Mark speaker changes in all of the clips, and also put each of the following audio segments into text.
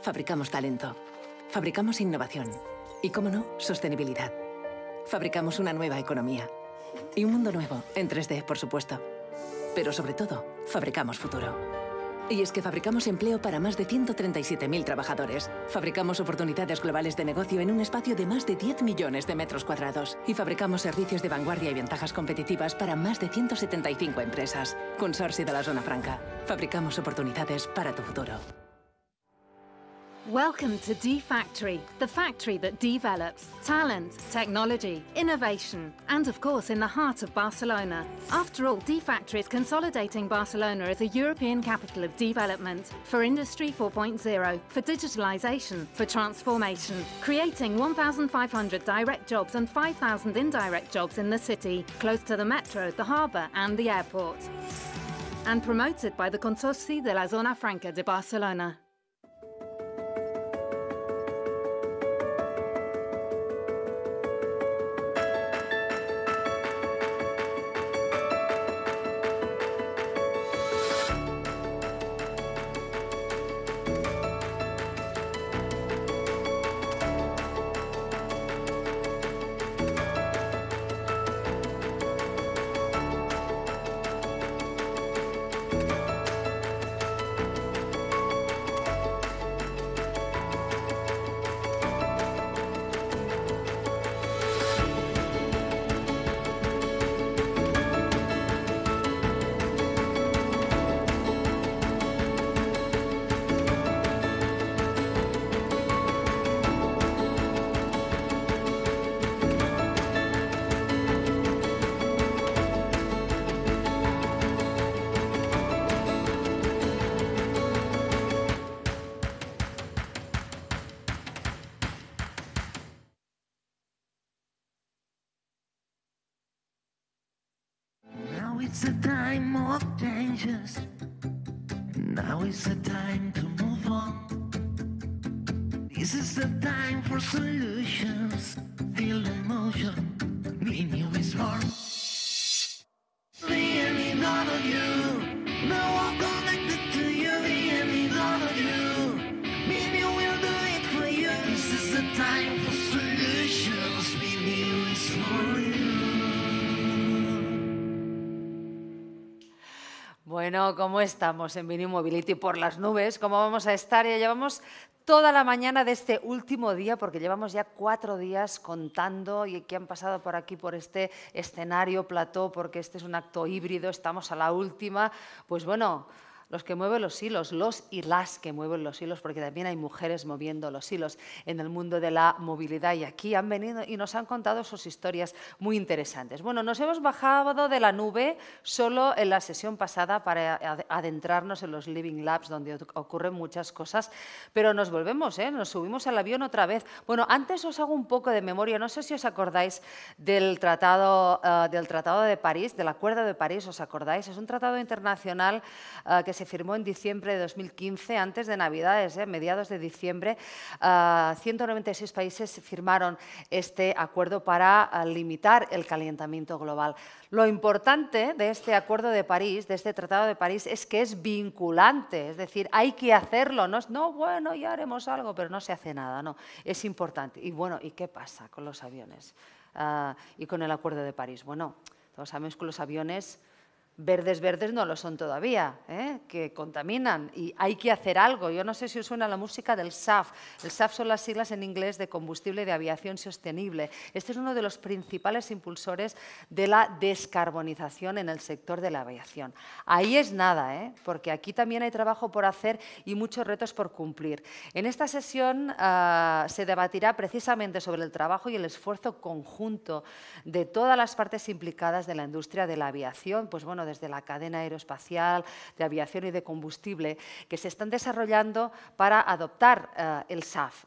Speaker 1: Fabricamos talento. Fabricamos innovación. Y, cómo no, sostenibilidad. Fabricamos una nueva economía. Y un mundo nuevo, en 3D, por supuesto. Pero sobre todo, fabricamos futuro. Y es que fabricamos empleo para más de 137.000 trabajadores. Fabricamos oportunidades globales de negocio en un espacio de más de 10 millones de metros cuadrados. Y fabricamos servicios de vanguardia y ventajas competitivas para más de 175 empresas. Consorcio de la Zona Franca. Fabricamos oportunidades para tu futuro.
Speaker 2: Welcome to D-Factory, the factory that develops talent, technology, innovation, and of course in the heart of Barcelona. After all, D-Factory is consolidating Barcelona as a European capital of development for Industry 4.0, for digitalization, for transformation, creating 1,500 direct jobs and 5,000 indirect jobs in the city, close to the metro, the harbour and the airport. And promoted by the Consorci de la Zona Franca de Barcelona.
Speaker 3: Now it's the time of changes. Now is the time to move on. This is the time for solutions. Feel the motion. Be new is born. The any none of you. No one connected to you. The any none of you. Be new will do it for you. This is the time for solutions. Be new is for you.
Speaker 4: Bueno, ¿cómo estamos en Vini Mobility por las nubes? ¿Cómo vamos a estar? Ya llevamos toda la mañana de este último día, porque llevamos ya 4 días contando y que han pasado por aquí, por este escenario, plató, porque este es un acto híbrido, estamos a la última. Pues bueno, los que mueven los hilos, los y las que mueven los hilos, porque también hay mujeres moviendo los hilos en el mundo de la movilidad, y aquí han venido y nos han contado sus historias muy interesantes. Bueno, nos hemos bajado de la nube solo en la sesión pasada para adentrarnos en los Living Labs, donde ocurren muchas cosas, pero nos volvemos, nos subimos al avión otra vez. Bueno, antes os hago un poco de memoria, no sé si os acordáis del Tratado de París, del Acuerdo de París, ¿os acordáis? Es un tratado internacional que se firmó en diciembre de 2015, antes de Navidades, mediados de diciembre. 196 países firmaron este acuerdo para limitar el calentamiento global. Lo importante de este Acuerdo de París, de este Tratado de París, es que es vinculante, es decir, hay que hacerlo. No es, no, bueno, ya haremos algo, pero no se hace nada, no, es importante. Y bueno, ¿y qué pasa con los aviones y con el Acuerdo de París? Bueno, todos sabemos que los aviones verdes no lo son todavía, que contaminan y hay que hacer algo. Yo no sé si os suena la música del SAF. El SAF son las siglas en inglés de Combustible de Aviación Sostenible. Este es uno de los principales impulsores de la descarbonización en el sector de la aviación. Ahí es nada, porque aquí también hay trabajo por hacer y muchos retos por cumplir. En esta sesión se debatirá precisamente sobre el trabajo y el esfuerzo conjunto de todas las partes implicadas de la industria de la aviación, pues bueno, desde la cadena aeroespacial, de aviación y de combustible, que se están desarrollando para adoptar el SAF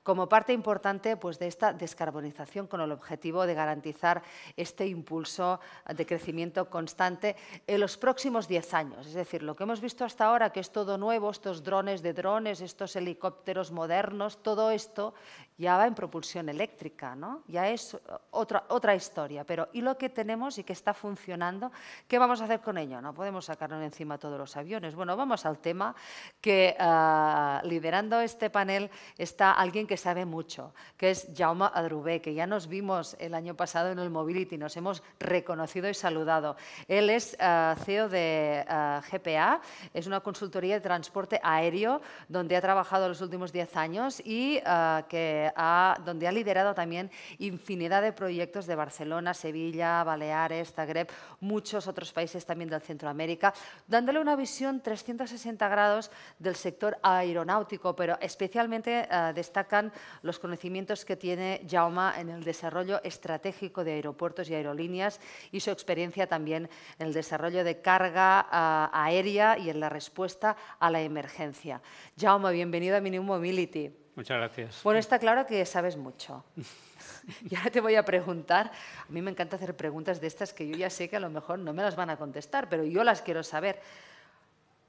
Speaker 4: como parte importante pues, de esta descarbonización, con el objetivo de garantizar este impulso de crecimiento constante en los próximos 10 años. Es decir, lo que hemos visto hasta ahora, que es todo nuevo, estos drones de drones, estos helicópteros modernos, todo esto ya va en propulsión eléctrica, ¿no? Ya es otra historia. Pero ¿y lo que tenemos y que está funcionando ¿Qué vamos a hacer con ello? No podemos sacarnos encima todos los aviones. Bueno, vamos al tema que liderando este panel está alguien que sabe mucho, que es Jaume Adrover, que ya nos vimos el año pasado en el Mobility, nos hemos reconocido y saludado. Él es CEO de GPA, es una consultoría de transporte aéreo donde ha trabajado los últimos 10 años y donde ha liderado también infinidad de proyectos de Barcelona, Sevilla, Baleares, Zagreb, muchos otros países también de Centroamérica, dándole una visión 360 grados del sector aeronáutico, pero especialmente destacan los conocimientos que tiene Jaume en el desarrollo estratégico de aeropuertos y aerolíneas y su experiencia también en el desarrollo de carga aérea y en la respuesta a la emergencia. Jaume, bienvenido a Minium Mobility.
Speaker 5: Muchas gracias.
Speaker 4: Bueno, está claro que sabes mucho. Y ahora te voy a preguntar, a mí me encanta hacer preguntas de estas que yo ya sé que a lo mejor no me las van a contestar, pero yo las quiero saber.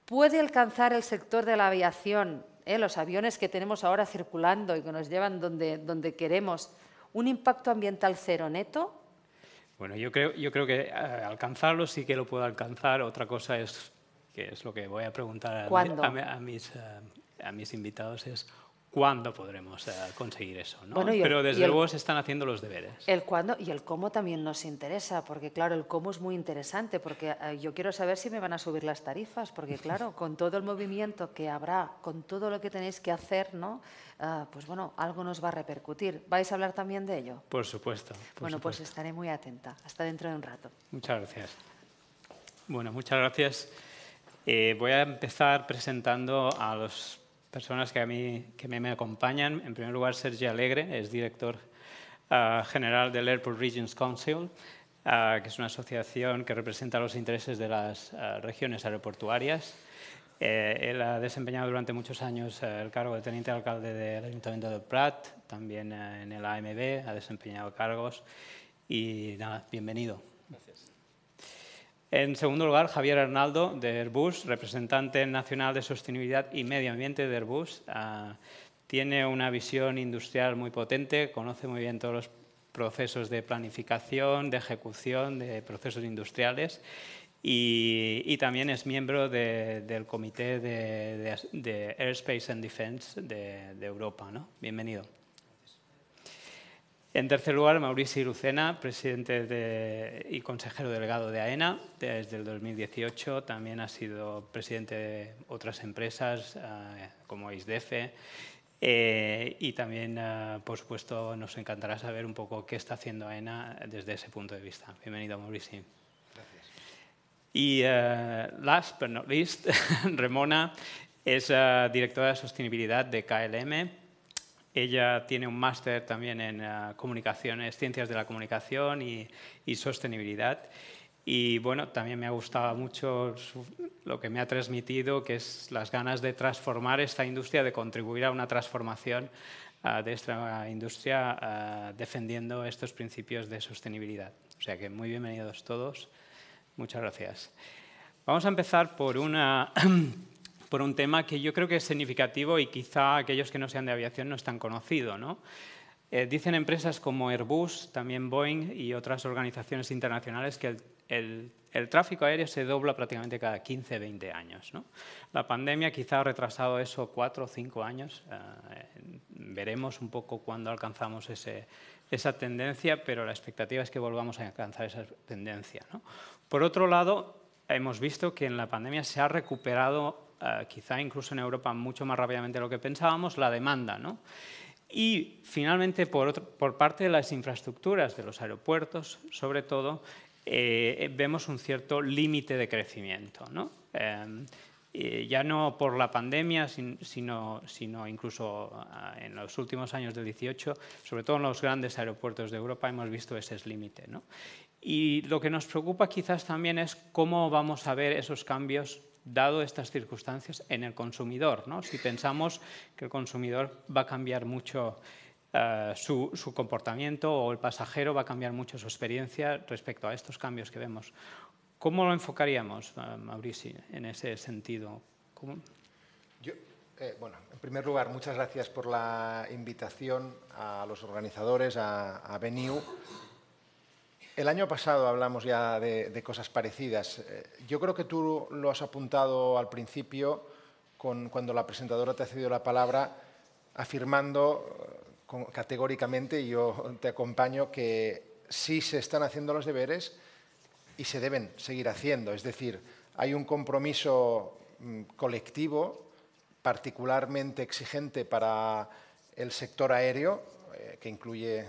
Speaker 4: ¿Puede alcanzar el sector de la aviación, los aviones que tenemos ahora circulando y que nos llevan donde queremos, un impacto ambiental cero neto?
Speaker 5: Bueno, yo creo que alcanzarlo sí que lo puedo alcanzar. Otra cosa es, que es lo que voy a preguntar a mis invitados, es ¿cuándo podremos conseguir eso? ¿no?
Speaker 4: Bueno,
Speaker 5: pero desde luego se están haciendo los deberes.
Speaker 4: El cuándo y el cómo también nos interesa, porque claro, el cómo es muy interesante, porque yo quiero saber si me van a subir las tarifas, porque claro, con todo el movimiento que habrá, con todo lo que tenéis que hacer, ¿no? Pues bueno, algo nos va a repercutir. ¿Vais a hablar también de ello?
Speaker 5: Por supuesto.
Speaker 4: Bueno, pues estaré muy atenta. Hasta dentro de un rato.
Speaker 5: Muchas gracias. Bueno, muchas gracias. Voy a empezar presentando a las personas que me acompañan. En primer lugar, Sergi Alegre, es director general del Airport Regions Council, que es una asociación que representa los intereses de las regiones aeroportuarias. Él ha desempeñado durante muchos años el cargo de teniente alcalde del Ayuntamiento del Prat, también en el AMB ha desempeñado cargos y nada, bienvenido. Gracias. En segundo lugar, Javier Arnaldo, de Airbus, representante nacional de sostenibilidad y medio ambiente de Airbus. Tiene una visión industrial muy potente, conoce muy bien todos los procesos de planificación, de ejecución, de procesos industriales y también es miembro del Comité de Airspace and Defense de Europa, ¿no? Bienvenido. En tercer lugar, Maurici Lucena, presidente y consejero delegado de AENA desde el 2018. También ha sido presidente de otras empresas como ISDEFE. Y también, por supuesto, nos encantará saber un poco qué está haciendo AENA desde ese punto de vista. Bienvenido, Maurici.
Speaker 6: Gracias.
Speaker 5: Y last but not least, Ramona es directora de sostenibilidad de KLM. Ella tiene un máster también en comunicaciones, ciencias de la comunicación y sostenibilidad. Y bueno, también me ha gustado mucho lo que me ha transmitido, que es las ganas de transformar esta industria, de contribuir a una transformación de esta industria defendiendo estos principios de sostenibilidad. O sea que muy bienvenidos todos. Muchas gracias. Vamos a empezar por un tema que yo creo que es significativo y quizá aquellos que no sean de aviación no es tan conocido, ¿no? Dicen empresas como Airbus, también Boeing y otras organizaciones internacionales que el tráfico aéreo se dobla prácticamente cada 15, 20 años, ¿no? La pandemia quizá ha retrasado eso 4 o 5 años. Veremos un poco cuándo alcanzamos esa tendencia, pero la expectativa es que volvamos a alcanzar esa tendencia, ¿no? Por otro lado, hemos visto que en la pandemia se ha recuperado, quizá incluso en Europa mucho más rápidamente de lo que pensábamos, la demanda, ¿no? Y finalmente, por parte de las infraestructuras de los aeropuertos, sobre todo, vemos un cierto límite de crecimiento, ¿no? Ya no por la pandemia, sino incluso en los últimos años del 18, sobre todo en los grandes aeropuertos de Europa, hemos visto ese límite, ¿no? Y lo que nos preocupa quizás también es cómo vamos a ver esos cambios dado estas circunstancias en el consumidor, ¿no? Si pensamos que el consumidor va a cambiar mucho su comportamiento o el pasajero va a cambiar mucho su experiencia respecto a estos cambios que vemos. ¿Cómo lo enfocaríamos, Maurici, en ese sentido?
Speaker 6: Bueno, en primer lugar, muchas gracias por la invitación a los organizadores, a Beniu. El año pasado hablamos ya de cosas parecidas. Yo creo que tú lo has apuntado al principio cuando la presentadora te ha cedido la palabra, afirmando categóricamente, y yo te acompaño, que sí se están haciendo los deberes y se deben seguir haciendo. Es decir, hay un compromiso colectivo particularmente exigente para el sector aéreo, que incluye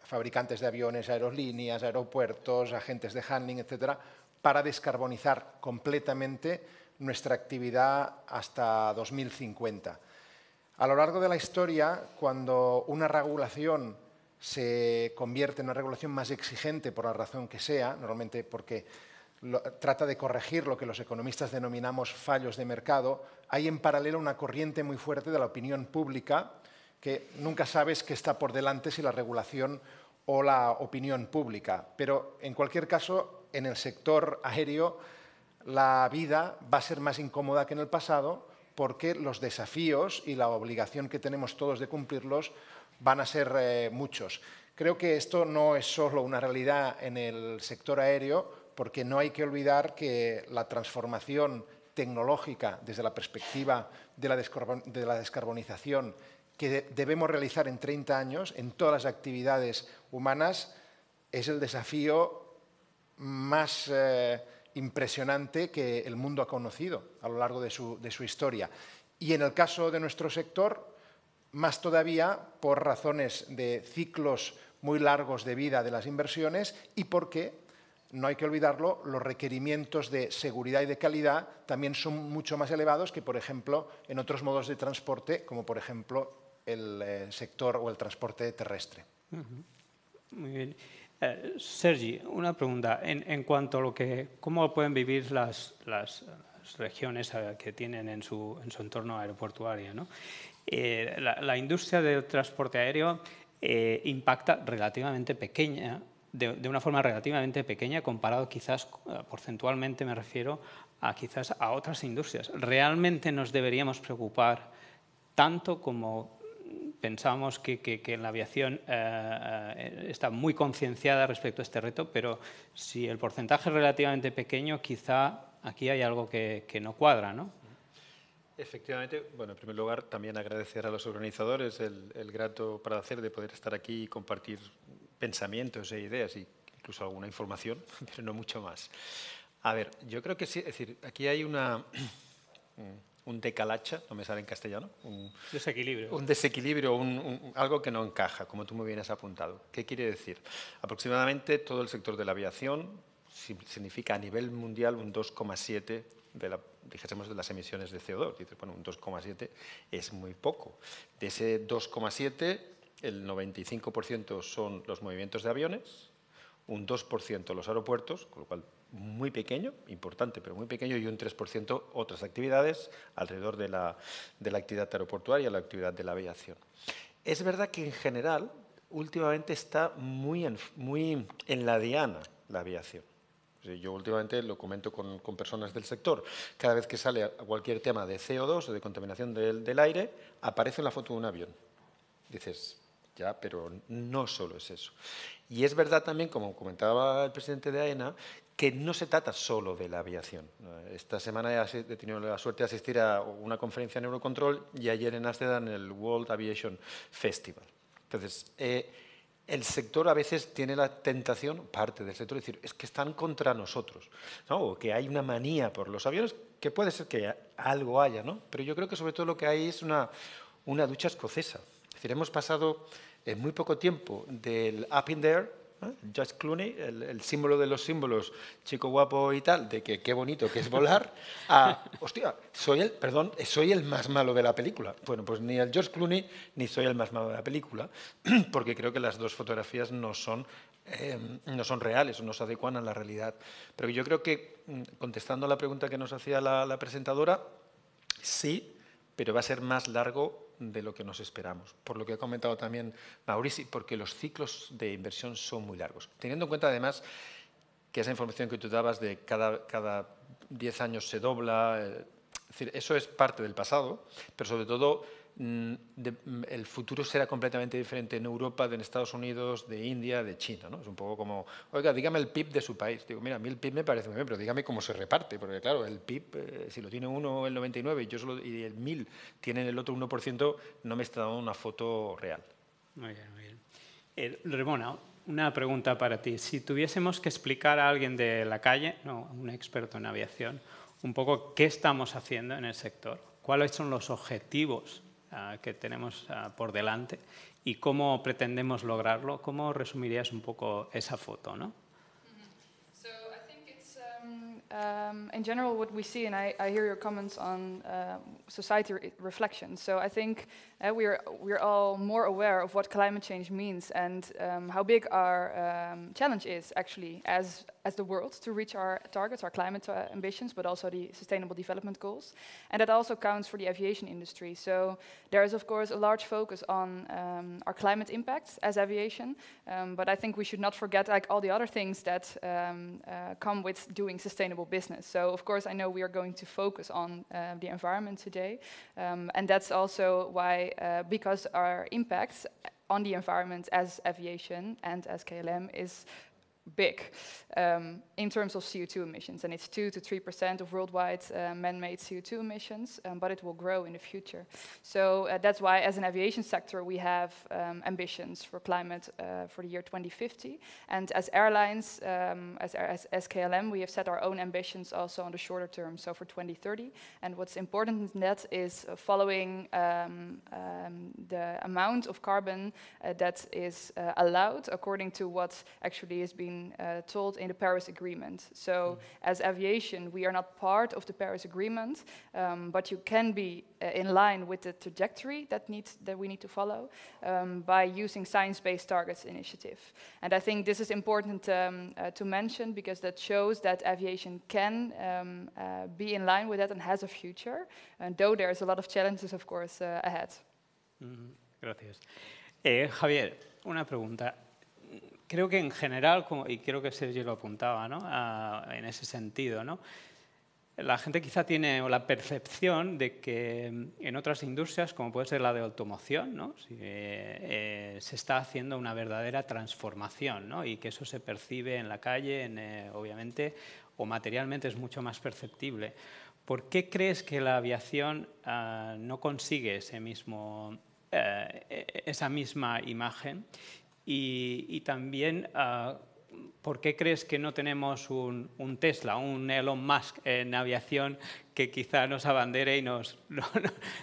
Speaker 6: fabricantes de aviones, aerolíneas, aeropuertos, agentes de handling, etcétera, para descarbonizar completamente nuestra actividad hasta 2050. A lo largo de la historia, cuando una regulación se convierte en una regulación más exigente por la razón que sea, normalmente porque trata de corregir lo que los economistas denominamos fallos de mercado, hay en paralelo una corriente muy fuerte de la opinión pública que nunca sabes qué está por delante, si la regulación o la opinión pública. Pero, en cualquier caso, en el sector aéreo la vida va a ser más incómoda que en el pasado, porque los desafíos y la obligación que tenemos todos de cumplirlos van a ser muchos. Creo que esto no es solo una realidad en el sector aéreo, porque no hay que olvidar que la transformación tecnológica desde la perspectiva de la descarbonización que debemos realizar en 30 años en todas las actividades humanas es el desafío más impresionante que el mundo ha conocido a lo largo de su historia. Y en el caso de nuestro sector, más todavía por razones de ciclos muy largos de vida de las inversiones y porque, no hay que olvidarlo, los requerimientos de seguridad y de calidad también son mucho más elevados que, por ejemplo, en otros modos de transporte, como por ejemplo el sector o el transporte terrestre.
Speaker 5: Muy bien. Sergi, una pregunta. En cuanto a cómo pueden vivir las regiones que tienen en su entorno aeroportuario, ¿no? La industria del transporte aéreo impacta relativamente pequeña, de una forma relativamente pequeña comparado quizás, porcentualmente me refiero, quizás a otras industrias. ¿Realmente nos deberíamos preocupar tanto como pensamos que la aviación está muy concienciada respecto a este reto, pero si el porcentaje es relativamente pequeño, quizá aquí hay algo que no cuadra, ¿no?
Speaker 7: Efectivamente, bueno, en primer lugar, también agradecer a los organizadores el grato placer de poder estar aquí y compartir pensamientos e ideas y incluso alguna información, pero no mucho más. A ver, yo creo que sí, es decir, aquí hay un decalacha, no me sale en castellano. Un desequilibrio. Un desequilibrio, algo que no encaja, como tú muy bien has apuntado. ¿Qué quiere decir? Aproximadamente todo el sector de la aviación significa a nivel mundial un 2,7 dijésemos de las emisiones de CO2. Dices, bueno, un 2,7 es muy poco. De ese 2,7, el 95% son los movimientos de aviones, un 2% los aeropuertos, con lo cual muy pequeño, importante, pero muy pequeño, y un 3% otras actividades alrededor de la actividad aeroportuaria, la actividad de la aviación. Es verdad que en general, últimamente está muy en la diana la aviación. Yo últimamente lo comento con personas del sector. Cada vez que sale cualquier tema de CO2 o de contaminación del aire, aparece la foto de un avión. Dices, ya, pero no solo es eso. Y es verdad también, como comentaba el presidente de AENA, que no se trata solo de la aviación. Esta semana he tenido la suerte de asistir a una conferencia en Eurocontrol y ayer en Ámsterdam en el World Aviation Festival. Entonces, el sector a veces tiene la tentación, parte del sector, de decir, es que están contra nosotros, ¿no? O que hay una manía por los aviones, que puede ser que algo haya, ¿no? Pero yo creo que sobre todo lo que hay es una ducha escocesa. Es decir, hemos pasado en muy poco tiempo del Up in There, George Clooney, el símbolo de los símbolos, chico guapo y tal, de que qué bonito que es volar, a, hostia, soy el más malo de la película. Bueno, pues ni el George Clooney ni soy el más malo de la película, porque creo que las dos fotografías no son reales o no se adecuan a la realidad. Pero yo creo que, contestando a la pregunta que nos hacía la presentadora, sí, pero va a ser más largo de lo que nos esperamos. Por lo que ha comentado también Maurici, porque los ciclos de inversión son muy largos. Teniendo en cuenta, además, que esa información que tú dabas de cada 10 años se dobla, Es decir, eso es parte del pasado, pero sobre todo el futuro será completamente diferente en Europa, en Estados Unidos, de India, de China, ¿no? Es un poco como, oiga, dígame el PIB de su país. Digo, mira, a mí el PIB me parece muy bien, pero dígame cómo se reparte, porque claro, el PIB, si lo tiene uno el 99 y el 1000 tienen el otro 1%, no me está dando una foto real.
Speaker 5: Muy bien, muy bien. Ramona, una pregunta para ti. Si tuviésemos que explicar a alguien de la calle, no, un experto en aviación, un poco qué estamos haciendo en el sector, cuáles son los objetivos que tenemos por delante y cómo pretendemos lograrlo, ¿cómo resumirías un poco esa foto, ¿no?
Speaker 8: So I think it's in general what we see, and I hear your comments on society reflection. So I think we're all more aware of what climate change means and how big our challenge is actually as the world to reach our targets, our climate ambitions, but also the Sustainable Development Goals. And that also counts for the aviation industry. So there is, of course, a large focus on our climate impacts as aviation, but I think we should not forget like all the other things that come with doing sustainable business. So, of course, I know we are going to focus on the environment today, and that's also why, because our impacts on the environment as aviation and as KLM is big in terms of CO2 emissions, and it's 2 to 3% of worldwide man-made CO2 emissions, but it will grow in the future. So that's why, as an aviation sector, we have ambitions for climate for the year 2050, and as airlines, as KLM, we have set our own ambitions also on the shorter term, so for 2030. And what's important in that is following the amount of carbon that is allowed according to what actually is being told in the Paris Agreement. So as aviation, we are not part of the Paris Agreement, but you can be in line with the trajectory that we need to follow by using Science-Based Targets initiative. And I think this is important to mention because that shows that aviation can be in line with that and has a future, and though there's a lot of challenges, of course, ahead.
Speaker 5: Gracias. Javier, una pregunta. Creo que en general, y creo que Sergio lo apuntaba, ¿no? En ese sentido, ¿no? La gente quizá tiene la percepción de que en otras industrias, como puede ser la de automoción, ¿no? Se está haciendo una verdadera transformación, ¿no? Y que eso se percibe en la calle, obviamente, o materialmente es mucho más perceptible. ¿Por qué crees que la aviación no consigue esa misma imagen? Y también, ¿por qué crees que no tenemos un Tesla, un Elon Musk en aviación que quizá nos abandere y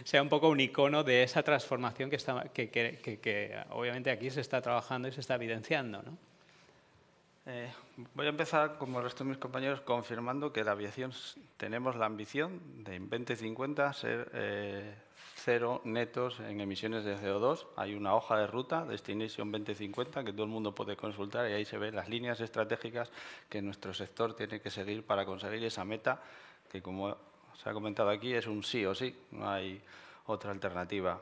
Speaker 5: sea un poco un icono de esa transformación que obviamente aquí se está trabajando y se está evidenciando, ¿no?
Speaker 9: Voy a empezar, como el resto de mis compañeros, confirmando que la aviación tenemos la ambición de en 2050 ser cero netos en emisiones de CO2. Hay una hoja de ruta, Destination 2050, que todo el mundo puede consultar y ahí se ven las líneas estratégicas que nuestro sector tiene que seguir para conseguir esa meta, que como se ha comentado aquí es un sí o sí, no hay otra alternativa.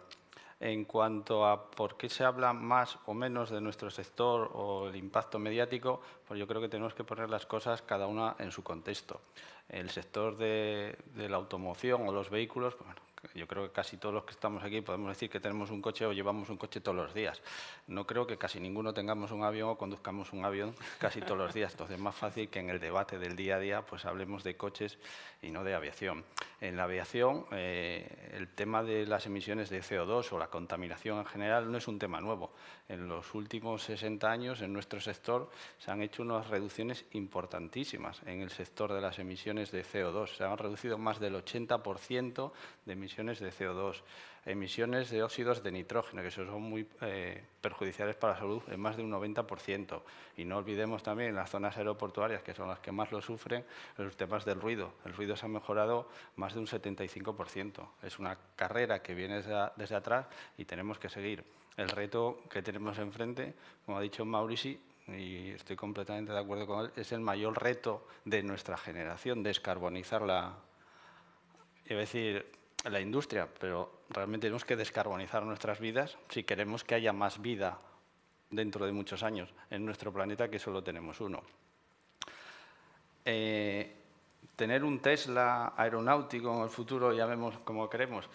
Speaker 9: En cuanto a por qué se habla más o menos de nuestro sector o el impacto mediático, pues yo creo que tenemos que poner las cosas cada una en su contexto. El sector de la automoción o los vehículos, pues bueno, yo creo que casi todos los que estamos aquí podemos decir que tenemos un coche o llevamos un coche todos los días. No creo que casi ninguno tengamos un avión o conduzcamos un avión casi todos los días. Entonces es más fácil que en el debate del día a día pues hablemos de coches y no de aviación. En la aviación el tema de las emisiones de CO2 o la contaminación en general no es un tema nuevo. En los últimos 60 años en nuestro sector se han hecho unas reducciones importantísimas en el sector de las emisiones de CO2. Se han reducido más del 80% de emisiones de CO2, emisiones de óxidos de nitrógeno, que son muy perjudiciales para la salud, en más de un 90%. Y no olvidemos también las zonas aeroportuarias, que son las que más lo sufren, los temas del ruido. El ruido se ha mejorado más de un 75%. Es una carrera que viene desde atrás y tenemos que seguir. El reto que tenemos enfrente, como ha dicho Maurici, y estoy completamente de acuerdo con él, es el mayor reto de nuestra generación, descarbonizar la industria, pero realmente tenemos que descarbonizar nuestras vidas si queremos que haya más vida dentro de muchos años en nuestro planeta, que solo tenemos uno. tener un Tesla aeronáutico en el futuro, ya vemos cómo queremos,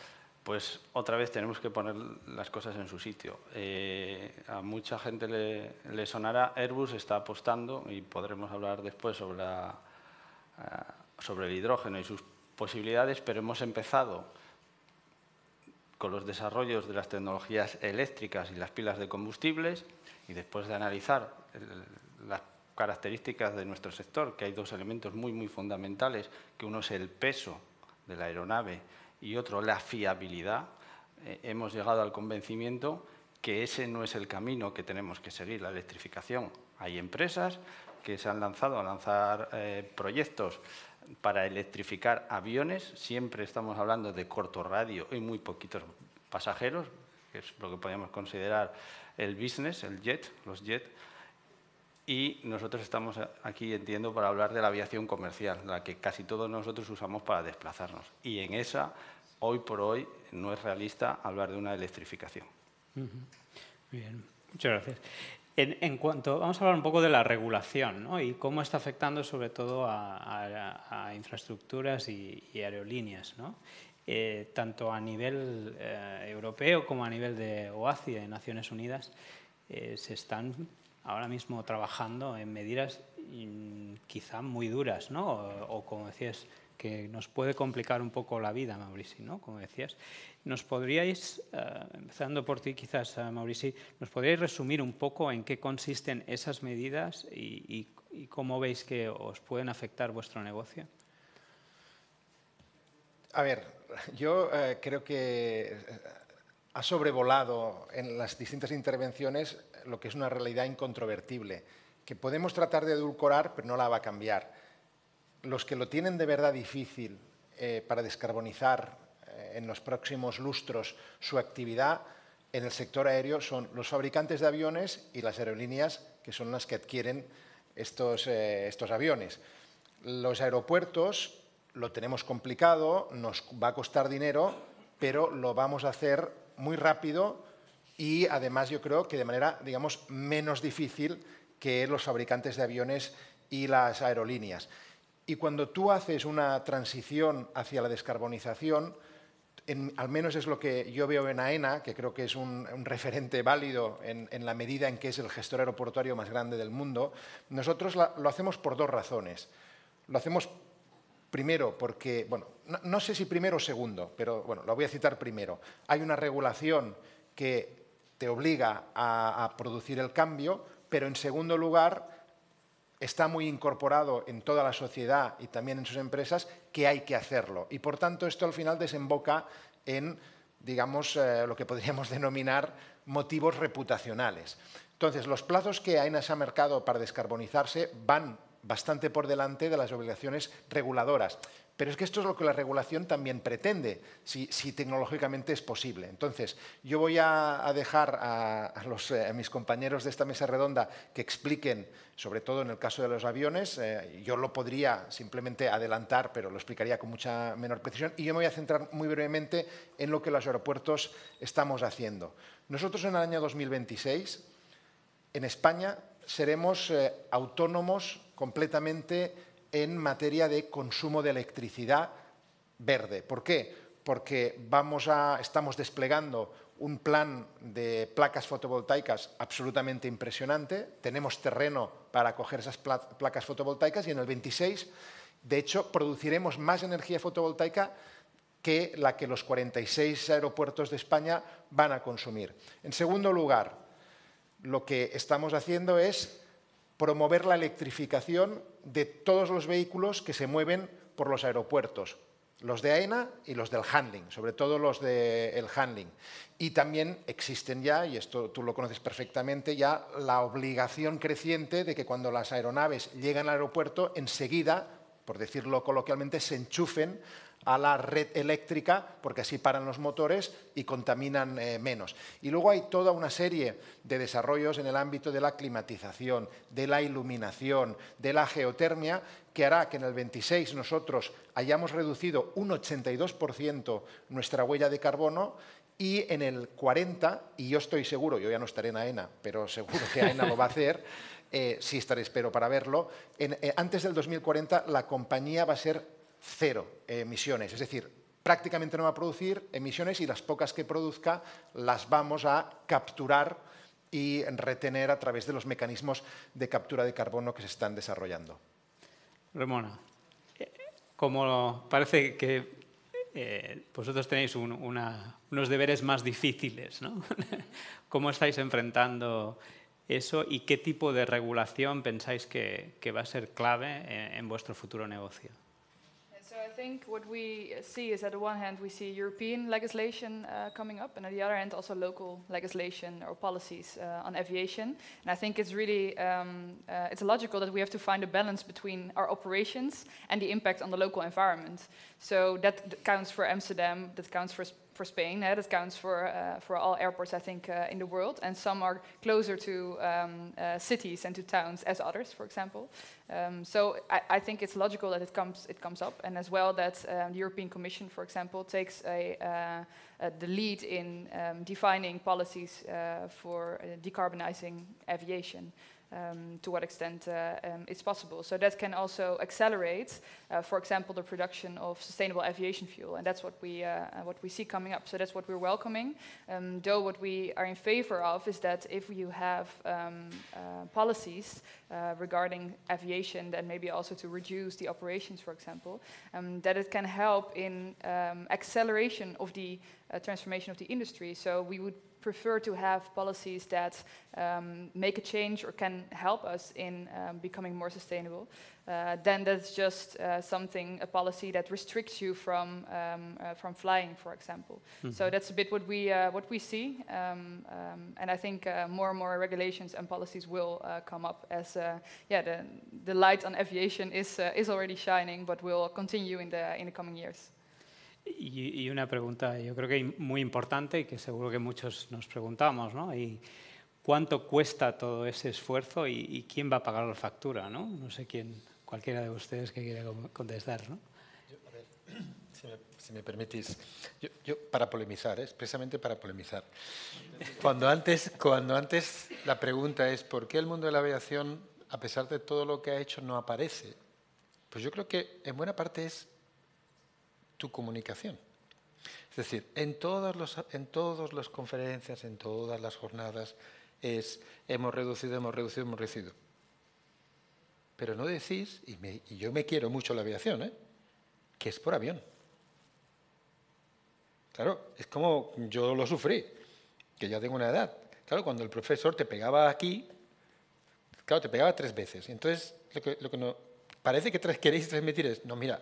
Speaker 9: pues otra vez tenemos que poner las cosas en su sitio. A mucha gente le sonará, Airbus está apostando, y podremos hablar después sobre el hidrógeno y sus posibilidades, pero hemos empezado con los desarrollos de las tecnologías eléctricas y las pilas de combustibles, y después de analizar las características de nuestro sector, que hay dos elementos muy fundamentales, que uno es el peso de la aeronave y otro la fiabilidad, hemos llegado al convencimiento que ese no es el camino que tenemos que seguir, la electrificación. Hay empresas que se han lanzado a lanzar proyectos para electrificar aviones, siempre estamos hablando de corto radio y muy poquitos pasajeros, que es lo que podríamos considerar el business, los jets, y nosotros estamos aquí, entiendo, para hablar de la aviación comercial, la que casi todos nosotros usamos para desplazarnos. Y en esa, hoy por hoy, no es realista hablar de una electrificación.
Speaker 5: Muy bien, muchas gracias. Vamos a hablar un poco de la regulación, ¿no? Y cómo está afectando sobre todo a infraestructuras y aerolíneas, ¿no? Tanto a nivel europeo como a nivel de OACI, de Naciones Unidas, se están ahora mismo trabajando en medidas quizá muy duras, ¿no? O como decías, que nos puede complicar un poco la vida, Maurici, ¿no? Como decías. ¿Nos podríais, empezando por ti quizás, Maurici, nos podríais resumir un poco en qué consisten esas medidas y cómo veis que os pueden afectar vuestro negocio?
Speaker 6: A ver, yo creo que ha sobrevolado en las distintas intervenciones lo que es una realidad incontrovertible, que podemos tratar de edulcorar, pero no la va a cambiar. Los que lo tienen de verdad difícil para descarbonizar en los próximos lustros su actividad en el sector aéreo son los fabricantes de aviones y las aerolíneas, que son las que adquieren estos aviones. Los aeropuertos lo tenemos complicado, nos va a costar dinero, pero lo vamos a hacer muy rápido y además yo creo que de manera, digamos, menos difícil que los fabricantes de aviones y las aerolíneas. Y cuando tú haces una transición hacia la descarbonización, al menos es lo que yo veo en AENA, que creo que es un referente válido en la medida en que es el gestor aeroportuario más grande del mundo, nosotros lo hacemos por dos razones. Lo hacemos primero porque, bueno, no sé si primero o segundo, pero bueno, lo voy a citar primero. Hay una regulación que te obliga a producir el cambio, pero en segundo lugar está muy incorporado en toda la sociedad y también en sus empresas que hay que hacerlo. Y por tanto esto al final desemboca en, digamos, lo que podríamos denominar motivos reputacionales. Entonces, los plazos que AENA se ha marcado para descarbonizarse van bastante por delante de las obligaciones reguladoras. Pero es que esto es lo que la regulación también pretende, si tecnológicamente es posible. Entonces, yo voy a dejar a mis compañeros de esta mesa redonda que expliquen, sobre todo en el caso de los aviones. Yo lo podría simplemente adelantar, pero lo explicaría con mucha menor precisión. Y yo me voy a centrar muy brevemente en lo que los aeropuertos estamos haciendo. Nosotros en el año 2026, en España, seremos autónomos completamente en materia de consumo de electricidad verde. ¿Por qué? Porque estamos desplegando un plan de placas fotovoltaicas absolutamente impresionante. Tenemos terreno para coger esas placas fotovoltaicas y en el 26, de hecho, produciremos más energía fotovoltaica que la que los 46 aeropuertos de España van a consumir. En segundo lugar, lo que estamos haciendo es promover la electrificación de todos los vehículos que se mueven por los aeropuertos, los de AENA y los del handling, sobre todo los del handling. Y también existen ya, y esto tú lo conoces perfectamente, ya la obligación creciente de que cuando las aeronaves llegan al aeropuerto, enseguida, por decirlo coloquialmente, se enchufen a la red eléctrica, porque así paran los motores y contaminan menos. Y luego hay toda una serie de desarrollos en el ámbito de la climatización, de la iluminación, de la geotermia, que hará que en el 26 nosotros hayamos reducido un 82% nuestra huella de carbono y en el 40, y yo estoy seguro, yo ya no estaré en AENA, pero seguro que AENA lo va a hacer, sí estaré, espero, para verlo. Antes del 2040 la compañía va a ser cero emisiones, es decir, prácticamente no va a producir emisiones y las pocas que produzca las vamos a capturar y retener a través de los mecanismos de captura de carbono que se están desarrollando.
Speaker 5: Ramona, como parece que vosotros tenéis unos deberes más difíciles, ¿no? ¿Cómo estáis enfrentando eso y qué tipo de regulación pensáis que va a ser clave en vuestro futuro negocio?
Speaker 8: So I think what we see is, at the one hand, we see European legislation coming up, and on the other hand, also local legislation or policies on aviation. And I think it's really it's logical that we have to find a balance between our operations and the impact on the local environment. So that counts for Amsterdam, that counts for Spain, that counts for all airports, I think, in the world, and some are closer to cities and to towns as others, for example. So I think it's logical that it comes up, and as well that the European Commission, for example, takes the lead in defining policies for decarbonizing aviation. To what extent it's possible. So that can also accelerate, for example, the production of sustainable aviation fuel, and that's what we see coming up. So that's what we're welcoming. Though what we are in favor of is that if you have policies regarding aviation, then maybe also to reduce the operations, for example, that it can help in acceleration of the transformation of the industry. So we would prefer to have policies that make a change or can help us in becoming more sustainable, then that's just a policy that restricts you from flying, for example. Mm-hmm. So that's a bit what we see, and I think more and more regulations and policies will come up as the light on aviation is already shining, but will continue in the coming years.
Speaker 5: Y una pregunta, yo creo que muy importante y que seguro que muchos nos preguntamos, ¿no? ¿Y cuánto cuesta todo ese esfuerzo y quién va a pagar la factura, ¿no? No sé quién, cualquiera de ustedes que quiera contestar, ¿no?
Speaker 7: A ver, si me permitís, yo para polemizar, expresamente para polemizar. Cuando antes la pregunta es ¿por qué el mundo de la aviación, a pesar de todo lo que ha hecho, no aparece? Pues yo creo que en buena parte es tu comunicación. Es decir, en todas las conferencias, en todas las jornadas, hemos reducido. Pero no decís, y yo me quiero mucho la aviación, que es por avión. Claro, es como yo lo sufrí, que ya tengo una edad. Claro, cuando el profesor te pegaba aquí, claro, te pegaba 3 veces. Entonces, lo que no, parece que queréis transmitir es, no, mira,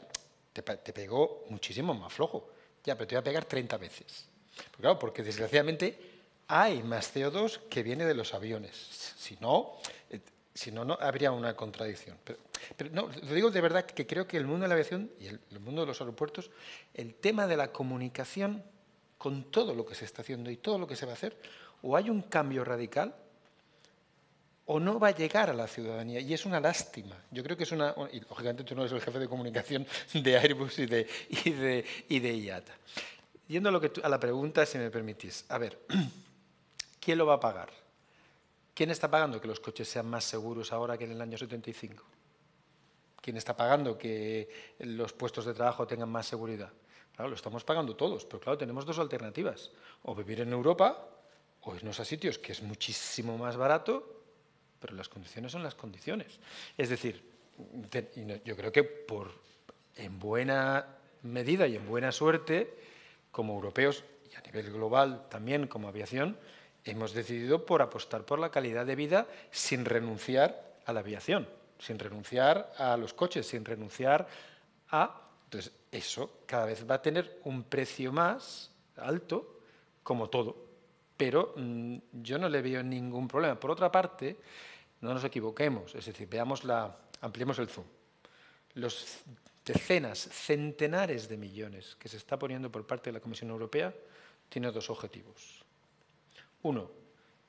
Speaker 7: te pegó muchísimo más flojo. Ya, pero te voy a pegar 30 veces. Porque, claro, porque desgraciadamente hay más CO2 que viene de los aviones. Si no, no habría una contradicción. Pero no, lo digo de verdad que creo que el mundo de la aviación y el mundo de los aeropuertos, el tema de la comunicación con todo lo que se está haciendo y todo lo que se va a hacer, o hay un cambio radical o no va a llegar a la ciudadanía, y es una lástima. Yo creo que es y lógicamente tú no eres el jefe de comunicación de Airbus y de IATA. Yendo a la pregunta, si me permitís. A ver, ¿quién lo va a pagar? ¿Quién está pagando que los coches sean más seguros ahora que en el año 75? ¿Quién está pagando que los puestos de trabajo tengan más seguridad? Claro, lo estamos pagando todos, pero claro, tenemos 2 alternativas. O vivir en Europa, o irnos a sitios que es muchísimo más barato, pero las condiciones son las condiciones. Es decir, yo creo que en buena medida y en buena suerte, como europeos y a nivel global también como aviación, hemos decidido por apostar por la calidad de vida sin renunciar a la aviación, sin renunciar a los coches, sin renunciar a... Entonces, eso cada vez va a tener un precio más alto, como todo. Pero yo no le veo ningún problema. Por otra parte, no nos equivoquemos, es decir, ampliemos el zoom. Los decenas, centenares de millones que se está poniendo por parte de la Comisión Europea tiene 2 objetivos. Uno,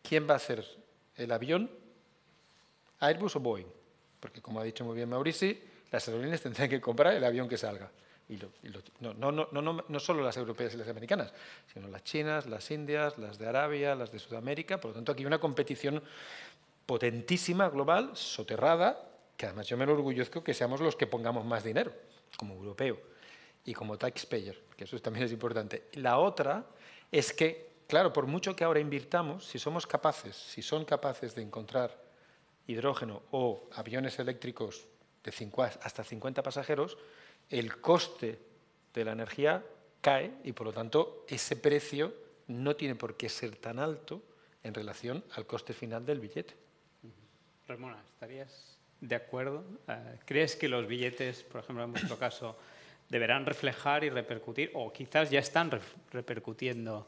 Speaker 7: ¿quién va a hacer el avión? ¿Airbus o Boeing? Porque, como ha dicho muy bien Maurici, las aerolíneas tendrán que comprar el avión que salga. No solo las europeas y las americanas, sino las chinas, las indias, las de Arabia, las de Sudamérica. Por lo tanto, aquí hay una competición potentísima, global, soterrada, que además yo me lo orgullezco que seamos los que pongamos más dinero, como europeo y como taxpayer, que eso también es importante. La otra es que, claro, por mucho que ahora invirtamos, si son capaces de encontrar hidrógeno o aviones eléctricos de hasta 50 pasajeros, el coste de la energía cae y, por lo tanto, ese precio no tiene por qué ser tan alto en relación al coste final del billete.
Speaker 5: Ramona, ¿estarías de acuerdo? ¿Crees que los billetes, por ejemplo, en vuestro caso, deberán reflejar y repercutir, o quizás ya están repercutiendo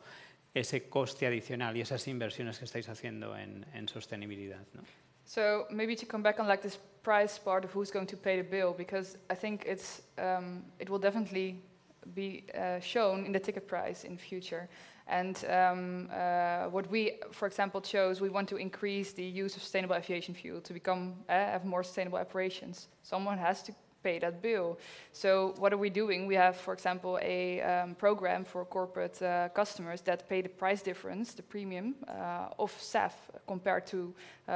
Speaker 5: ese coste adicional y esas inversiones que estáis haciendo en sostenibilidad, ¿no?
Speaker 8: So maybe to come back on like this price part of who's going to pay the bill, because I think it's it will definitely be shown in the ticket price in future. And what we, for example, chose, we want to increase the use of sustainable aviation fuel to become have more sustainable operations. Someone has to pay that bill. So what are we doing? We have, for example, a program for corporate customers that pay the price difference, the premium of SAF compared to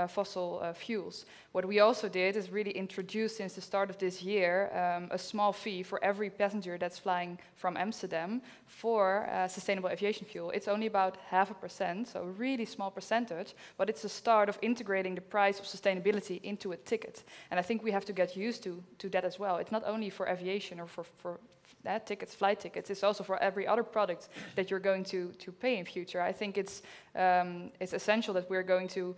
Speaker 8: fossil fuels. What we also did is really introduce, since the start of this year, a small fee for every passenger that's flying from Amsterdam for sustainable aviation fuel. It's only about 0.5%, so a really small percentage, but it's a start of integrating the price of sustainability into a ticket. And I think we have to get used to that as well. It's not only for aviation or for tickets, flight tickets. It's also for every other product that you're going to pay in future. I think it's essential that we're going to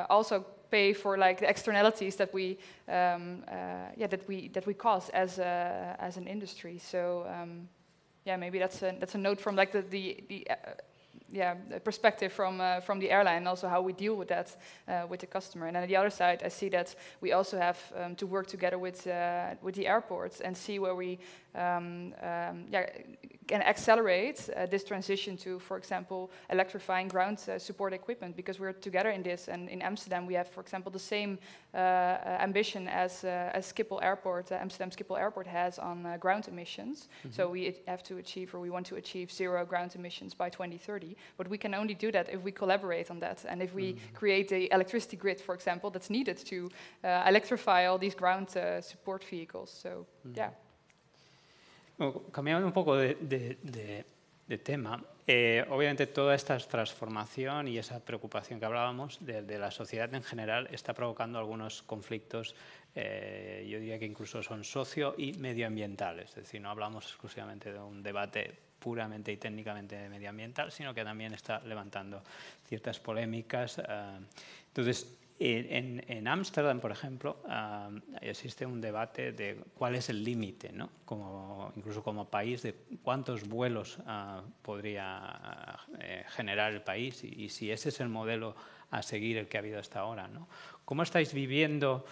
Speaker 8: also pay for like the externalities that we that we cause as an industry. So yeah, maybe that's a note from like the perspective from the airline, and also how we deal with that with the customer. And then on the other side, I see that we also have to work together with the airports and see where we can accelerate this transition to, for example, electrifying ground support equipment, because we're together in this. And in Amsterdam, we have, for example, the same ambition as Schiphol Airport, Amsterdam Schiphol Airport has on ground emissions. Mm-hmm. So we have to achieve, or we want to achieve, 0 ground emissions by 2030. But we can only do that if we collaborate on that, and if we create the electricity grid, for example, that's needed to electrify all these ground support vehicles. So, yeah.
Speaker 5: Cambiando un poco de tema, obviamente toda esta transformación y esa preocupación que hablábamos de la sociedad en general está provocando algunos conflictos, yo diría que incluso son socio- y medioambientales. Es decir, no hablamos exclusivamente de un debate puramente y técnicamente medioambiental, sino que también está levantando ciertas polémicas. Entonces, en Ámsterdam, por ejemplo, existe un debate de cuál es el límite, ¿no? Incluso como país, de cuántos vuelos podría generar el país y si ese es el modelo a seguir el que ha habido hasta ahora, ¿no? ¿Cómo estáis viviendo?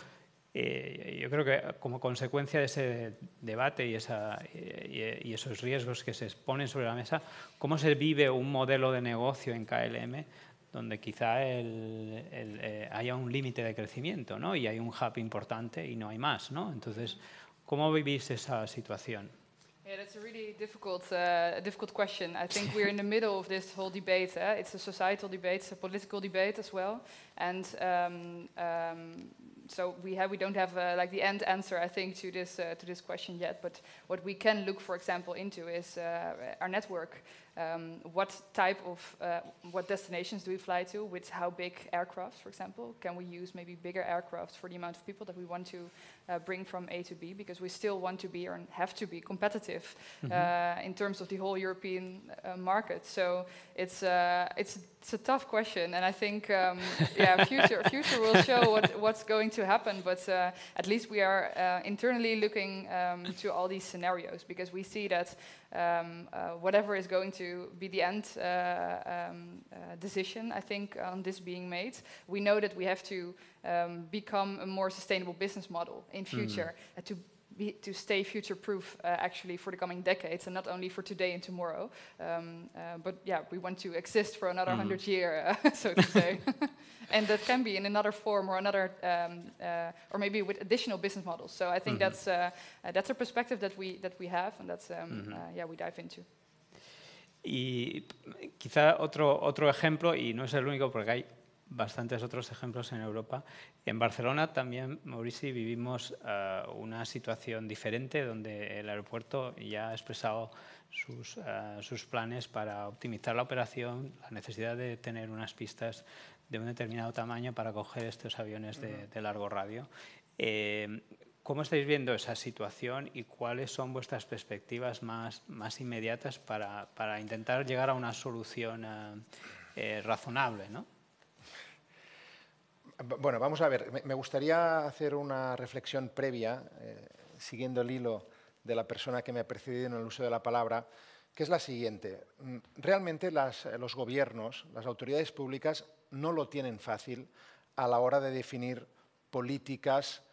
Speaker 5: Yo creo que como consecuencia de ese debate y esos riesgos que se exponen sobre la mesa, ¿cómo se vive un modelo de negocio en KLM donde quizá haya un límite de crecimiento, ¿no? Y hay un hub importante y no hay más, ¿no? Entonces, ¿cómo vivís esa situación?
Speaker 8: Yeah, that's a really difficult question. I think we're in the middle of this whole debate. It's a societal debate, it's a political debate as well, and so we don't have like the end answer, I think, to this question yet. But what we can look, for example, into is our network. What type of what destinations do we fly to? With how big aircraft, for example? Can we use maybe bigger aircraft for the amount of people that we want to bring from A to B? Because we still want to be, or have to be, competitive in terms of the whole European market. So it's a tough question, and I think future will show what's going to happen. But at least we are internally looking to all these scenarios, because we see that whatever is going to be the end decision, I think, on this being made, we know that we have to become a more sustainable business model in future to stay future-proof actually for the coming decades, and not only for today and tomorrow. But yeah, we want to exist for another 100 years, so to say. And that can be in another form or another, or maybe with additional business models. So I think that's a perspective that we have, and that's we dive into.
Speaker 5: Y quizá otro ejemplo, y no es el único porque hay bastantes otros ejemplos en Europa. En Barcelona también, Maurici, vivimos una situación diferente donde el aeropuerto ya ha expresado sus planes para optimizar la operación, la necesidad de tener unas pistas de un determinado tamaño para coger estos aviones de largo radio. ¿Cómo estáis viendo esa situación y cuáles son vuestras perspectivas más inmediatas para intentar llegar a una solución razonable, ¿no?
Speaker 6: Bueno, vamos a ver. Me gustaría hacer una reflexión previa, siguiendo el hilo de la persona que me ha precedido en el uso de la palabra, que es la siguiente. Realmente los gobiernos, las autoridades públicas, no lo tienen fácil a la hora de definir políticas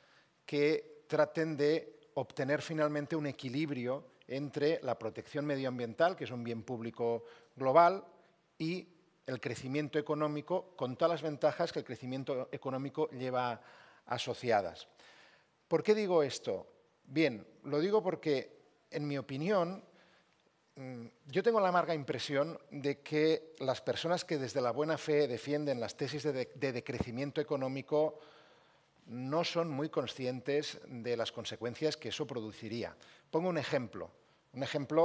Speaker 6: que traten de obtener finalmente un equilibrio entre la protección medioambiental, que es un bien público global, y el crecimiento económico, con todas las ventajas que el crecimiento económico lleva asociadas. ¿Por qué digo esto? Bien, lo digo porque, en mi opinión, yo tengo la amarga impresión de que las personas que desde la buena fe defienden las tesis de decrecimiento económico no son muy conscientes de las consecuencias que eso produciría. Pongo un ejemplo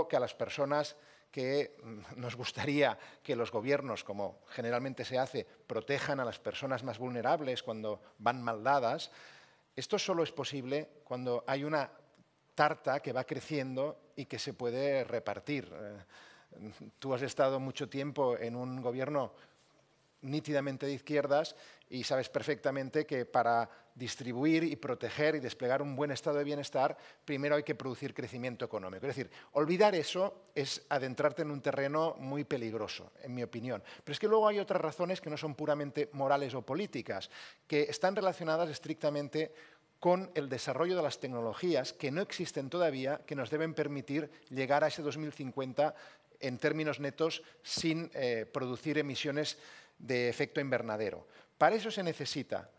Speaker 6: que a las personas que nos gustaría que los gobiernos, como generalmente se hace, protejan a las personas más vulnerables cuando van mal dadas. Esto solo es posible cuando hay una tarta que va creciendo y que se puede repartir. Tú has estado mucho tiempo en un gobierno nítidamente de izquierdas y sabes perfectamente que para distribuir y proteger y desplegar un buen estado de bienestar, primero hay que producir crecimiento económico. Es decir, olvidar eso es adentrarte en un terreno muy peligroso, en mi opinión. Pero es que luego hay otras razones que no son puramente morales o políticas, que están relacionadas estrictamente con el desarrollo de las tecnologías que no existen todavía, que nos deben permitir llegar a ese 2050 en términos netos sin producir emisiones de efecto invernadero. Para eso se necesita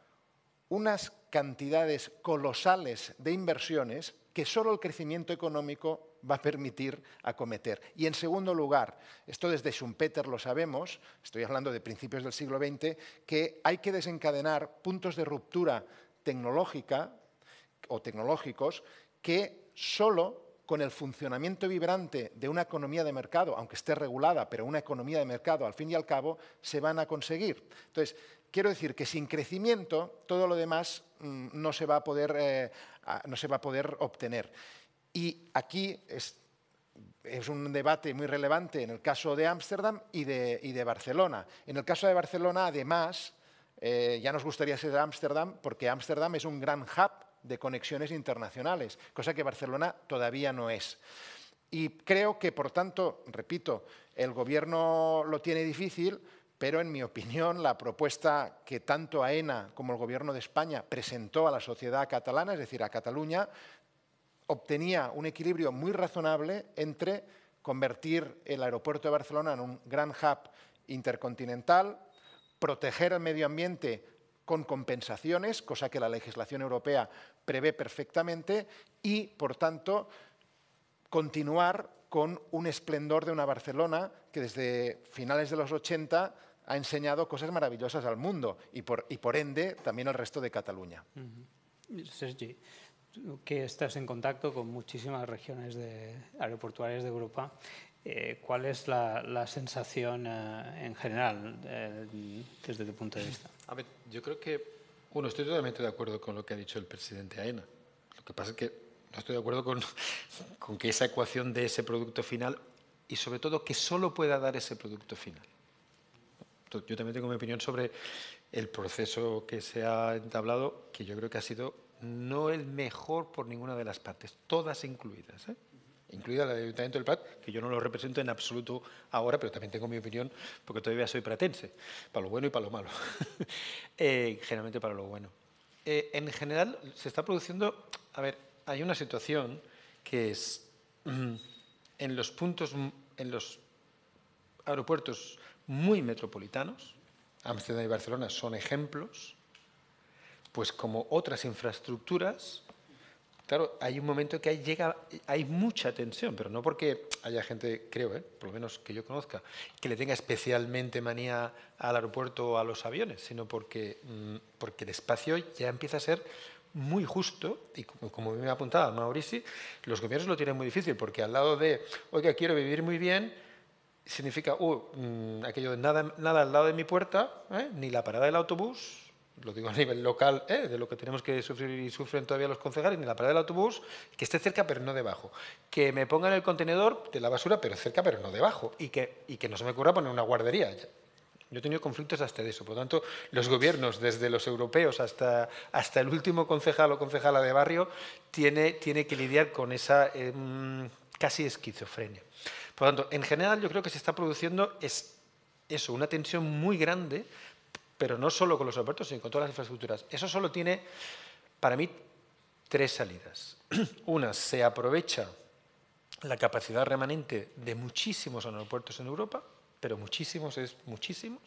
Speaker 6: unas cantidades colosales de inversiones que solo el crecimiento económico va a permitir acometer. Y en segundo lugar, esto desde Schumpeter lo sabemos, estoy hablando de principios del siglo XX, que hay que desencadenar puntos de ruptura tecnológica o tecnológicos que solo con el funcionamiento vibrante de una economía de mercado, aunque esté regulada, pero una economía de mercado, al fin y al cabo, se van a conseguir. Entonces, quiero decir que sin crecimiento, todo lo demás no se va a poder obtener. Y aquí es un debate muy relevante en el caso de Ámsterdam y de Barcelona. En el caso de Barcelona, además, ya nos gustaría ser Ámsterdam, porque Ámsterdam es un gran hub de conexiones internacionales, cosa que Barcelona todavía no es. Y creo que, por tanto, repito, el Gobierno lo tiene difícil, pero en mi opinión la propuesta que tanto AENA como el Gobierno de España presentó a la sociedad catalana, es decir, a Cataluña, obtenía un equilibrio muy razonable entre convertir el aeropuerto de Barcelona en un gran hub intercontinental, proteger el medio ambiente con compensaciones, cosa que la legislación europea prevé perfectamente, y, por tanto, continuar con un esplendor de una Barcelona que desde finales de los 80 ha enseñado cosas maravillosas al mundo y por ende también al resto de Cataluña.
Speaker 5: Sergi, tú que estás en contacto con muchísimas regiones aeroportuarias de Europa, ¿cuál es la sensación en general desde tu punto de vista?
Speaker 7: A ver, yo creo que, estoy totalmente de acuerdo con lo que ha dicho el presidente AENA. Lo que pasa es que no estoy de acuerdo con que esa ecuación de ese producto final y sobre todo que solo pueda dar ese producto final. Yo también tengo mi opinión sobre el proceso que se ha entablado, que yo creo que ha sido no el mejor por ninguna de las partes, todas incluidas, incluida la del Ayuntamiento del Prat, que yo no lo represento en absoluto ahora, pero también tengo mi opinión porque todavía soy pratense, para lo bueno y para lo malo, generalmente para lo bueno. En general se está produciendo, hay una situación que es en los aeropuertos muy metropolitanos, Ámsterdam y Barcelona son ejemplos, pues como otras infraestructuras, claro, hay un momento que hay mucha tensión, pero no porque haya gente, creo, por lo menos que yo conozca, que le tenga especialmente manía al aeropuerto o a los aviones, sino porque el espacio ya empieza a ser muy justo, y como me ha apuntado Maurici, los gobiernos lo tienen muy difícil, porque al lado de, oiga, quiero vivir muy bien, significa, aquello de nada al lado de mi puerta, ni la parada del autobús, lo digo a nivel local, de lo que tenemos que sufrir y sufren todavía los concejales, ni la parada del autobús, que esté cerca pero no debajo. Que me pongan el contenedor de la basura, pero cerca pero no debajo. Y que no se me ocurra poner una guardería. Yo he tenido conflictos hasta de eso. Por lo tanto, los gobiernos, desde los europeos hasta el último concejal o concejala de barrio, tiene que lidiar con esa casi esquizofrenia. Por lo tanto, en general yo creo que se está produciendo una tensión muy grande, pero no solo con los aeropuertos, sino con todas las infraestructuras. Eso solo tiene, para mí, 3 salidas. Una, se aprovecha la capacidad remanente de muchísimos aeropuertos en Europa, pero muchísimos es muchísimos.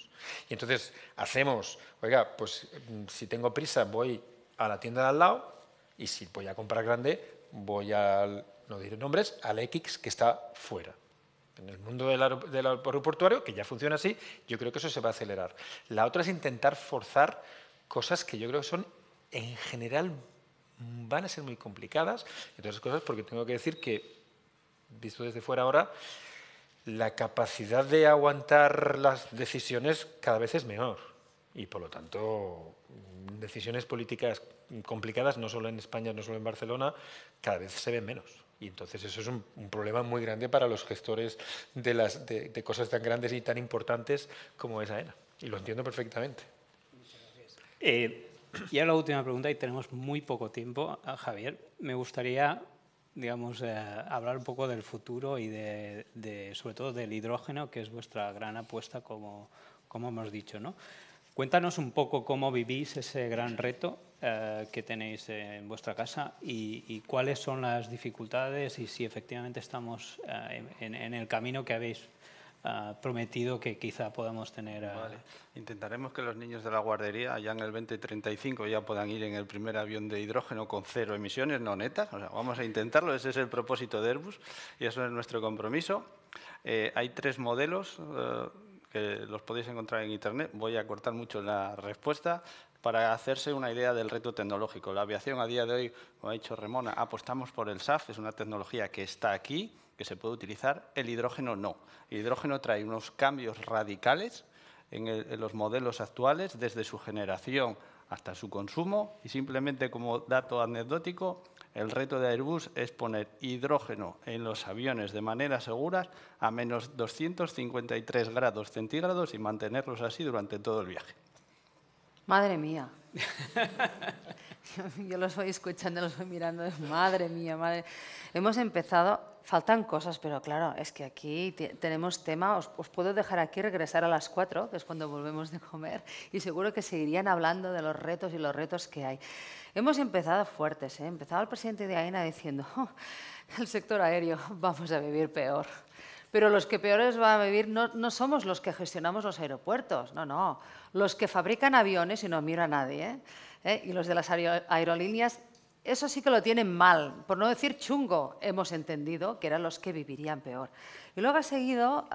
Speaker 7: Y entonces hacemos, oiga, pues si tengo prisa voy a la tienda de al lado, y si voy a comprar grande, voy al, no diré nombres, al X que está fuera. En el mundo del aeroportuario, que ya funciona así, yo creo que eso se va a acelerar. La otra es intentar forzar cosas que yo creo que son, en general, van a ser muy complicadas. Entre otras cosas, porque tengo que decir que, visto desde fuera ahora, la capacidad de aguantar las decisiones cada vez es menor. Y, por lo tanto, decisiones políticas complicadas, no solo en España, no solo en Barcelona, cada vez se ven menos. Y entonces eso es un problema muy grande para los gestores de cosas tan grandes y tan importantes como es AENA. Y lo entiendo perfectamente.
Speaker 5: Y ahora la última pregunta, y tenemos muy poco tiempo, Javier. Me gustaría, digamos, hablar un poco del futuro y sobre todo del hidrógeno, que es vuestra gran apuesta, como hemos dicho, ¿no? Cuéntanos un poco cómo vivís ese gran reto que tenéis en vuestra casa y cuáles son las dificultades y si efectivamente estamos en el camino que habéis prometido que quizá podamos tener.
Speaker 9: Vale. Intentaremos que los niños de la guardería ya en el 2035 ya puedan ir en el primer avión de hidrógeno con 0 emisiones, no netas. O sea, vamos a intentarlo, ese es el propósito de Airbus y eso es nuestro compromiso. Hay 3 modelos que los podéis encontrar en Internet. Voy a cortar mucho la respuesta para hacerse una idea del reto tecnológico. La aviación a día de hoy, como ha dicho Ramona, apostamos por el SAF, es una tecnología que está aquí, que se puede utilizar. El hidrógeno no. El hidrógeno trae unos cambios radicales en los modelos actuales, desde su generación hasta su consumo. Y simplemente como dato anecdótico, el reto de Airbus es poner hidrógeno en los aviones de manera segura a menos 253 grados centígrados y mantenerlos así durante todo el viaje.
Speaker 4: Madre mía. Yo los voy escuchando, los voy mirando. Madre mía, madre. Hemos empezado, faltan cosas, pero claro, es que aquí tenemos tema. Os puedo dejar aquí, regresar a las 4, que es cuando volvemos de comer, y seguro que seguirían hablando de los retos y los retos que hay. Hemos empezado fuertes, ¿eh? Empezaba el presidente de AENA diciendo, el sector aéreo, vamos a vivir peor. Pero los que peores van a vivir no somos los que gestionamos los aeropuertos, no. Los que fabrican aviones, y no miro a nadie, y los de las aerolíneas, eso sí que lo tienen mal, por no decir chungo, hemos entendido que eran los que vivirían peor. Y luego ha seguido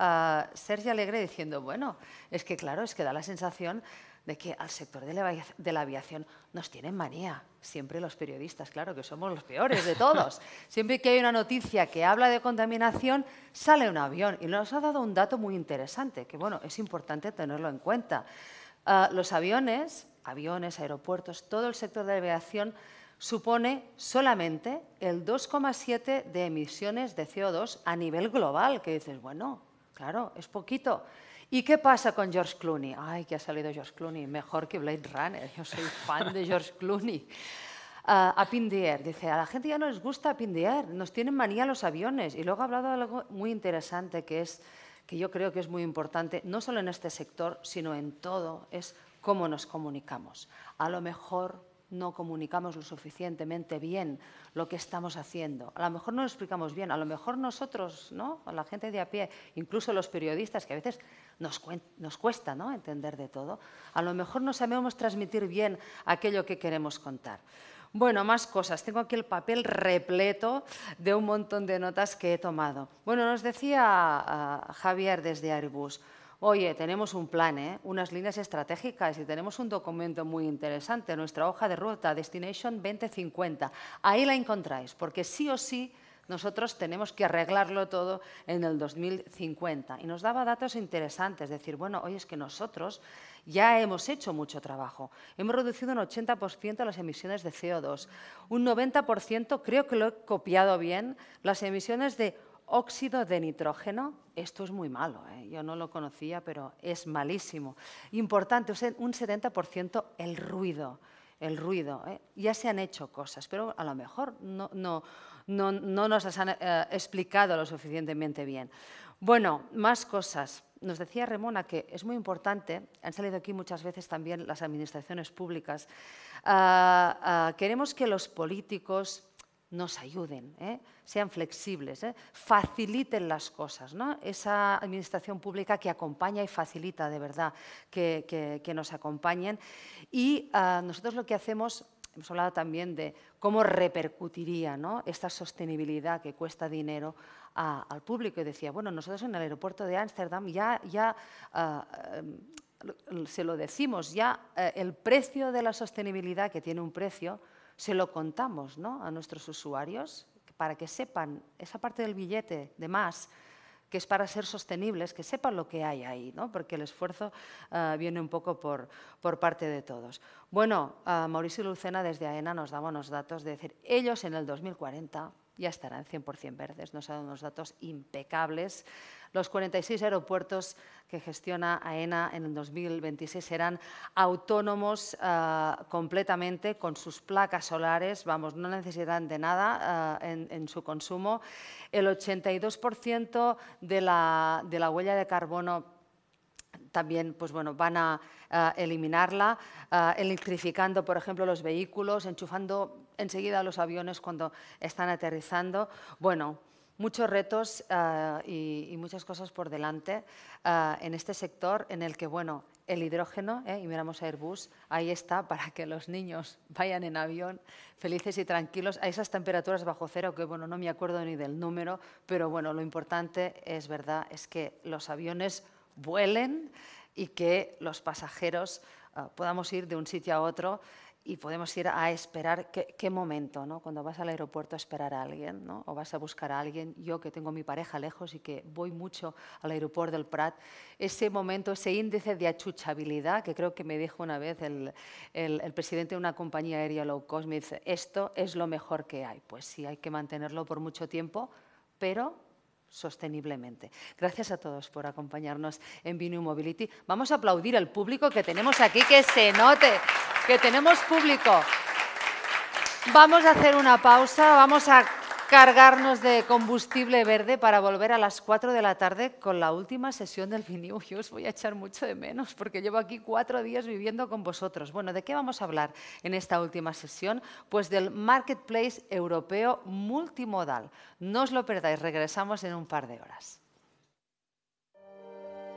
Speaker 4: Sergi Alegre diciendo, bueno, es que claro, es que da la sensación de que al sector de la aviación nos tienen manía. Siempre los periodistas, claro, que somos los peores de todos. Siempre que hay una noticia que habla de contaminación, sale un avión. Y nos ha dado un dato muy interesante, que bueno, es importante tenerlo en cuenta. Los aviones, aeropuertos, todo el sector de la aviación supone solamente el 2,7 de emisiones de CO2 a nivel global, que dices, bueno, claro, es poquito. ¿Y qué pasa con George Clooney? Ay, que ha salido George Clooney, mejor que Blade Runner. Yo soy fan de George Clooney. Up in the air, dice, a la gente ya no les gusta Up in the air, nos tienen manía los aviones. Y luego ha hablado de algo muy interesante que yo creo que es muy importante, no solo en este sector, sino en todo, es cómo nos comunicamos. A lo mejor no comunicamos lo suficientemente bien lo que estamos haciendo. A lo mejor no lo explicamos bien, a lo mejor nosotros, ¿no? A la gente de a pie, incluso los periodistas, que a veces nos cuesta, ¿no?, entender de todo, a lo mejor no sabemos transmitir bien aquello que queremos contar. Bueno, más cosas. Tengo aquí el papel repleto de un montón de notas que he tomado. Bueno, nos decía Javier desde Airbus, oye, tenemos un plan, unas líneas estratégicas y tenemos un documento muy interesante, nuestra hoja de ruta, Destination 2050. Ahí la encontráis, porque sí o sí nosotros tenemos que arreglarlo todo en el 2050. Y nos daba datos interesantes, decir, bueno, oye, es que nosotros ya hemos hecho mucho trabajo. Hemos reducido un 80% las emisiones de CO2, un 90%, creo que lo he copiado bien, las emisiones de óxido de nitrógeno. Esto es muy malo, yo no lo conocía, pero es malísimo. Importante, un 70% el ruido. Ya se han hecho cosas, pero a lo mejor no nos las han explicado lo suficientemente bien. Bueno, más cosas. Nos decía Ramona que es muy importante, han salido aquí muchas veces también las administraciones públicas, queremos que los políticos nos ayuden, sean flexibles, faciliten las cosas, ¿no? Esa administración pública que acompaña y facilita de verdad que nos acompañen. Y nosotros lo que hacemos, hemos hablado también de cómo repercutiría, ¿no?, esta sostenibilidad que cuesta dinero al público. Y decía, bueno, nosotros en el aeropuerto de Ámsterdam ya se lo decimos, ya el precio de la sostenibilidad, que tiene un precio, se lo contamos, ¿no?, a nuestros usuarios para que sepan esa parte del billete de más, que es para ser sostenibles, que sepan lo que hay ahí, ¿no?, porque el esfuerzo viene un poco por parte de todos. Bueno, Mauricio Lucena desde AENA nos daba unos datos de decir, ellos en el 2040 ya estarán 100% verdes, nos ha dado unos datos impecables. Los 46 aeropuertos que gestiona AENA en el 2026 serán autónomos completamente con sus placas solares, vamos, no necesitarán de nada en su consumo. El 82% de la huella de carbono también, pues bueno, van a eliminarla, electrificando, por ejemplo, los vehículos, enchufando enseguida los aviones cuando están aterrizando. Bueno, muchos retos y muchas cosas por delante en este sector en el que, bueno, el hidrógeno, y miramos a Airbus, ahí está para que los niños vayan en avión felices y tranquilos a esas temperaturas bajo cero, que bueno, no me acuerdo ni del número, pero bueno, lo importante es verdad, es que los aviones vuelen y que los pasajeros podamos ir de un sitio a otro y podemos ir a esperar qué momento, ¿no?, cuando vas al aeropuerto a esperar a alguien, ¿no?, o vas a buscar a alguien. Yo que tengo a mi pareja lejos y que voy mucho al aeropuerto del Prat, ese momento, ese índice de achuchabilidad que creo que me dijo una vez el presidente de una compañía aérea low cost, me dice, esto es lo mejor que hay. Pues sí, hay que mantenerlo por mucho tiempo, pero sosteniblemente. Gracias a todos por acompañarnos en Binu Mobility. Vamos a aplaudir al público que tenemos aquí, que se note que tenemos público. Vamos a hacer una pausa, vamos a cargarnos de combustible verde para volver a las 4 de la tarde con la última sesión del Binu. Yo os voy a echar mucho de menos porque llevo aquí 4 días viviendo con vosotros. Bueno, ¿de qué vamos a hablar en esta última sesión? Pues del Marketplace Europeo Multimodal. No os lo perdáis, regresamos en un par de horas.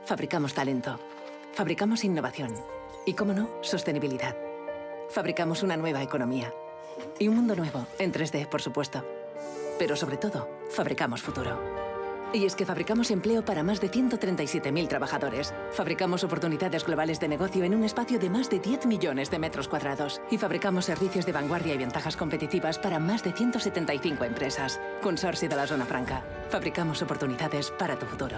Speaker 1: Fabricamos talento, fabricamos innovación y, cómo no, sostenibilidad. Fabricamos una nueva economía y un mundo nuevo, en 3D, por supuesto. Pero sobre todo, fabricamos futuro. Y es que fabricamos empleo para más de 137.000 trabajadores. Fabricamos oportunidades globales de negocio en un espacio de más de 10 millones de metros cuadrados. Y fabricamos servicios de vanguardia y ventajas competitivas para más de 175 empresas. Consorcio de la Zona Franca. Fabricamos oportunidades para tu futuro.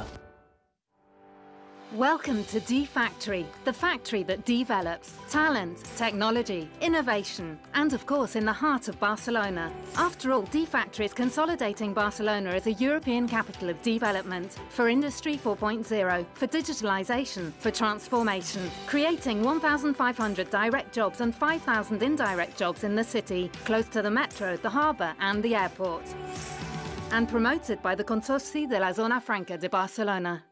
Speaker 2: Welcome to D-Factory, the factory that develops talent, technology, innovation, and of course in the heart of Barcelona. After all, D-Factory is consolidating Barcelona as a European capital of development for Industry 4.0, for digitalization, for transformation, creating 1,500 direct jobs and 5,000 indirect jobs in the city, close to the metro, the harbour and the airport. And promoted by the Consorci de la Zona Franca de Barcelona.